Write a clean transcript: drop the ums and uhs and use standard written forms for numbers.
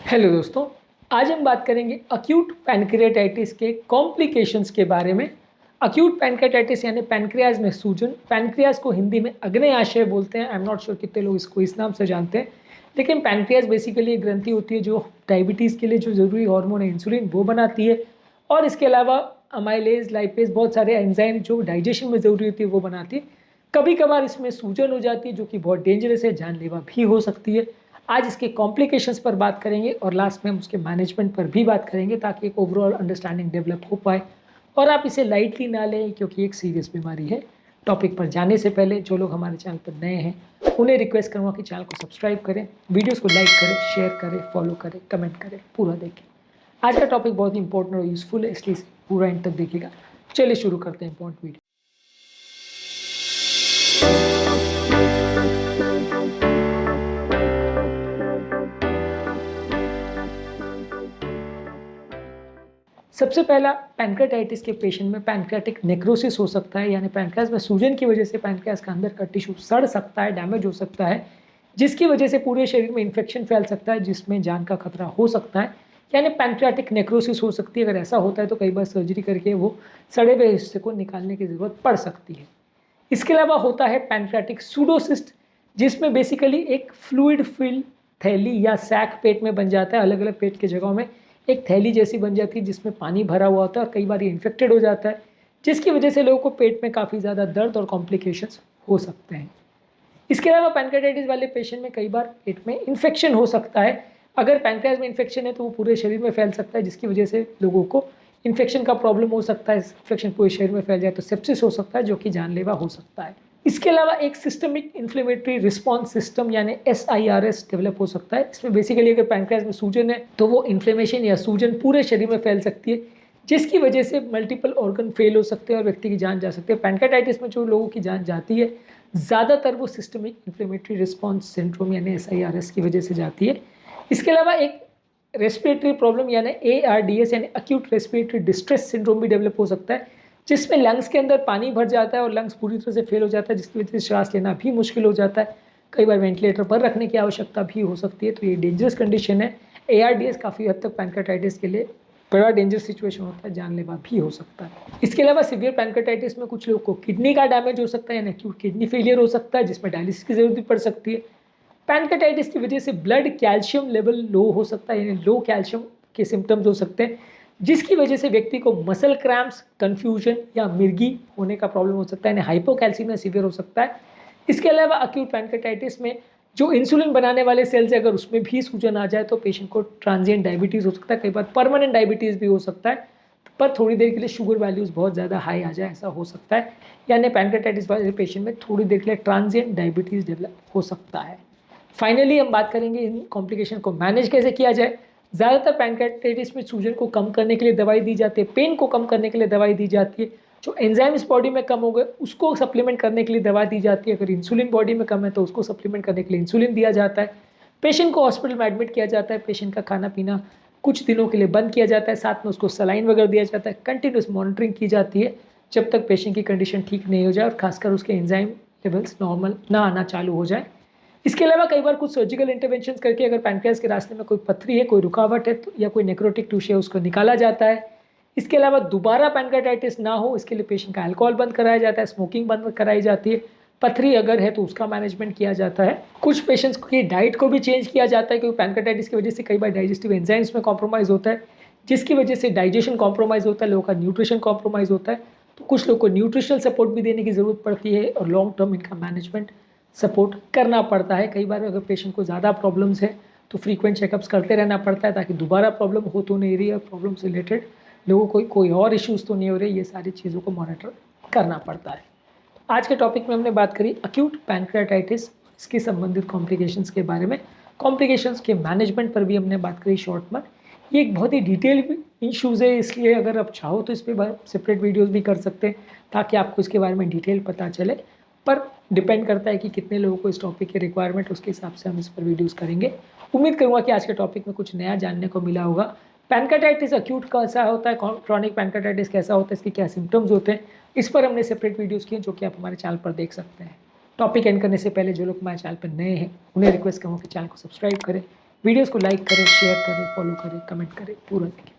Hello दोस्तों, आज हम बात करेंगे अक्यूट पैनक्रियाटाइटिस के कॉम्प्लिकेशंस के बारे में। अक्यूट पैनक्रियाटाइटिस यानी पैनक्रियाज में सूजन, पैनक्रियाज को हिंदी में अग्न्याशय बोलते हैं। आई एम नॉट श्योर कितने लोग इसको इस नाम से जानते हैं, लेकिन पैनक्रियाज बेसिकली एक ग्रंथि होती है जो डायबिटीज़ के लिए जो ज़रूरी हार्मोन है इंसुलिन वो बनाती है, और इसके अलावा अमाइलेज, लाइपेज, बहुत सारे एंजाइम जो डाइजेशन में ज़रूरी होती है वो बनाती है। कभी कभार इसमें सूजन हो जाती है जो कि बहुत डेंजरस है, जानलेवा भी हो सकती है। आज इसके कॉम्प्लिकेशंस पर बात करेंगे और लास्ट में हम उसके मैनेजमेंट पर भी बात करेंगे ताकि एक ओवरऑल अंडरस्टैंडिंग डेवलप हो पाए और आप इसे लाइटली ना लें क्योंकि एक सीरियस बीमारी है। टॉपिक पर जाने से पहले जो लोग हमारे चैनल पर नए हैं उन्हें रिक्वेस्ट करूँगा कि चैनल को सब्सक्राइब करें, वीडियोज़ को लाइक करें, शेयर करें, फॉलो करें, कमेंट करें, पूरा देखें। आज का टॉपिक बहुत ही इंपॉर्टेंट और यूजफुल है, इसलिए पूरा एंड तक देखिएगा। चलिए शुरू करते हैं इंपॉर्टेंट वीडियो। सबसे पहला, पैनक्रियाटाइटिस के पेशेंट में पैनक्रियाटिक नेक्रोसिस हो सकता है, यानी पैनक्रियाज में सूजन की वजह से पैनक्रियाज का अंदर का टिश्यू सड़ सकता है, डैमेज हो सकता है, जिसकी वजह से पूरे शरीर में इन्फेक्शन फैल सकता है जिसमें जान का खतरा हो सकता है, यानी पैनक्रियाटिक नेक्रोसिस हो सकती है। अगर ऐसा होता है तो कई बार सर्जरी करके वो सड़े हुए हिस्से को निकालने की ज़रूरत पड़ सकती है। इसके अलावा होता है पैनक्रियाटिक सूडोसिस्ट, जिसमें बेसिकली एक फ्लूइड फिल थैली या सैक पेट में बन जाता है। अलग अलग पेट की जगहों में एक थैली जैसी बन जाती है जिसमें पानी भरा हुआ होता है और कई बार ये इन्फेक्टेड हो जाता है, जिसकी वजह से लोगों को पेट में काफ़ी ज़्यादा दर्द और कॉम्प्लिकेशंस हो सकते हैं। इसके अलावा पैनक्रियाटाइटिस वाले पेशेंट में कई बार पेट में इन्फेक्शन हो सकता है। अगर पैनक्रियाज में इन्फेक्शन है तो वो पूरे शरीर में फैल सकता है, जिसकी वजह से लोगों को इन्फेक्शन का प्रॉब्लम हो सकता है। इन्फेक्शन पूरे शरीर में फैल जाए तो सेप्सिस हो सकता है जो कि जानलेवा हो सकता है। इसके अलावा एक सिस्टमिक इन्फ्लेमेटरी रिस्पॉन्स सिस्टम यानी SIRS डेवलप हो सकता है। इसमें बेसिकली अगर पैनक्रियाज में सूजन है तो वो इन्फ्लेमेशन या सूजन पूरे शरीर में फैल सकती है, जिसकी वजह से मल्टीपल ऑर्गन फेल हो सकते हैं और व्यक्ति की जान जा सकती है। पैनक्रियाटाइटिस में जो लोगों की जान जाती है ज़्यादातर वो सिस्टमिक इन्फ्लेमेटरी रिस्पॉन्स सिंड्रोम यानी SIRS की वजह से जाती है। इसके अलावा एक रेस्पिरेटरी प्रॉब्लम यानी ARDS यानी अक्यूट रेस्पिरेटरी डिस्ट्रेस सिंड्रोम भी डेवलप हो सकता है, जिसमें लंग्स के अंदर पानी भर जाता है और लंग्स पूरी तरह से फेल हो जाता है, जिसकी वजह से सांस लेना भी मुश्किल हो जाता है। कई बार वेंटिलेटर पर रखने की आवश्यकता भी हो सकती है, तो ये डेंजरस कंडीशन है। ARDS काफ़ी हद तक पैनक्रियाटाइटिस के लिए बड़ा डेंजर सिचुएशन होता है, जानलेवा भी हो सकता है। इसके अलावा सीवियर पैनक्रियाटाइटिस में कुछ लोगों को किडनी का डैमेज हो सकता है यानी एक्यूट किडनी फेलियर हो सकता है, जिसमें डायलिसिस की जरूरत भी पड़ सकती है। पैनक्रियाटाइटिस की वजह से ब्लड कैल्शियम लेवल लो हो सकता है, यानी लो कैल्शियम के सिम्टम्स हो सकते हैं, जिसकी वजह से व्यक्ति को मसल क्रैम्प्स, कन्फ्यूजन या मिर्गी होने का प्रॉब्लम हो सकता है, यानी हाइपोकैल्सीमिया सीवियर हो सकता है। इसके अलावा अक्यूट पैनक्रियाटाइटिस में जो इंसुलिन बनाने वाले सेल्स है अगर उसमें भी सूजन आ जाए तो पेशेंट को ट्रांजिएंट डायबिटीज़ हो सकता है, कई बार परमानेंट डायबिटीज़ भी हो सकता है, पर थोड़ी देर के लिए शुगर वैल्यूज़ बहुत ज़्यादा हाई आ जाए, ऐसा हो सकता है। यानी पैनक्रियाटाइटिस वाले पेशेंट में थोड़ी देर के लिए ट्रांजिएंट डायबिटीज़ डेवलप हो सकता है। फाइनली हम बात करेंगे इन कॉम्प्लिकेशन को मैनेज कैसे किया जाए। ज़्यादातर पैनक्रियाटाइटिस में सूजन को कम करने के लिए दवाई दी जाती है, पेन को कम करने के लिए दवाई दी जाती है, जो एंजाइम्स बॉडी में कम हो गए उसको सप्लीमेंट करने के लिए दवा दी जाती है। अगर इंसुलिन बॉडी में कम है तो उसको सप्लीमेंट करने के लिए इंसुलिन दिया जाता है। पेशेंट को हॉस्पिटल में एडमिट किया जाता है, पेशेंट का खाना पीना कुछ दिनों के लिए बंद किया जाता है, साथ में उसको सलाइन वगैरह दिया जाता है, कंटिन्यूस मॉनिटरिंग की जाती है जब तक पेशेंट की कंडीशन ठीक नहीं हो जाए और खासकर उसके एंजाइम लेवल्स नॉर्मल ना आना चालू हो जाए। इसके अलावा कई बार कुछ सर्जिकल इंटरवेंशन करके अगर पैनक्रियाज के रास्ते में कोई पथरी है, कोई रुकावट है तो या कोई नेक्रोटिक टिश्यू है उसको निकाला जाता है। इसके अलावा दोबारा पैनक्रियाटाइटिस ना हो इसके लिए पेशेंट का अल्कोहल बंद कराया जाता है, स्मोकिंग बंद कराई जाती है, पथरी अगर है तो उसका मैनेजमेंट किया जाता है। कुछ पेशेंट्स की डाइट को भी चेंज किया जाता है क्योंकि पैनक्रियाटाइटिस की वजह से कई बार डाइजेस्टिव एंजाइम्स में कॉम्प्रोमाइज़ होता है, जिसकी वजह से डाइजेशन कॉम्प्रोमाइज़ होता है, लोगों का न्यूट्रिशन कॉम्प्रोमाइज़ होता है, तो कुछ लोग को न्यूट्रिशनल सपोर्ट भी देने की ज़रूरत पड़ती है और लॉन्ग टर्म इनका मैनेजमेंट सपोर्ट करना पड़ता है। कई बार अगर पेशेंट को ज़्यादा प्रॉब्लम्स है तो फ्रीक्वेंट चेकअप्स करते रहना पड़ता है ताकि दोबारा प्रॉब्लम हो तो नहीं रही है, प्रॉब्लम से रिलेटेड लोगों को कोई और इश्यूज़ तो नहीं हो रहे, ये सारी चीज़ों को मॉनिटर करना पड़ता है। आज के टॉपिक में हमने बात करी अक्यूट पैनक्रियाटाइटिस, इसके संबंधित कॉम्प्लिकेशंस के बारे में, कॉम्प्लिकेशंस के मैनेजमेंट पर भी हमने बात करी शॉर्ट में। ये एक बहुत ही डिटेल इश्यूज़ है, इसलिए अगर आप चाहो तो इस पर सेपरेट वीडियोज़ भी कर सकते हैं ताकि आपको इसके बारे में डिटेल पता चले, पर डिपेंड करता है कि कितने लोगों को इस टॉपिक की रिक्वायरमेंट, उसके हिसाब से हम इस पर वीडियोस करेंगे। उम्मीद करूंगा कि आज के टॉपिक में कुछ नया जानने को मिला होगा। पैनक्रियाटाइटिस अक्यूट कैसा होता है, क्रॉनिक पैनक्रियाटाइटिस कैसा होता है, इसके क्या सिम्टम्स होते हैं, इस पर हमने सेपरेट वीडियोस किए जो कि आप हमारे चैनल पर देख सकते हैं। टॉपिक एंड करने से पहले जो लोग हमारे चैनल पर नए हैं उन्हें रिक्वेस्ट करूँगा कि चैनल को सब्सक्राइब करें, वीडियोज़ को लाइक करें, शेयर करें, फॉलो करें, कमेंट करें, पूरा देखिए।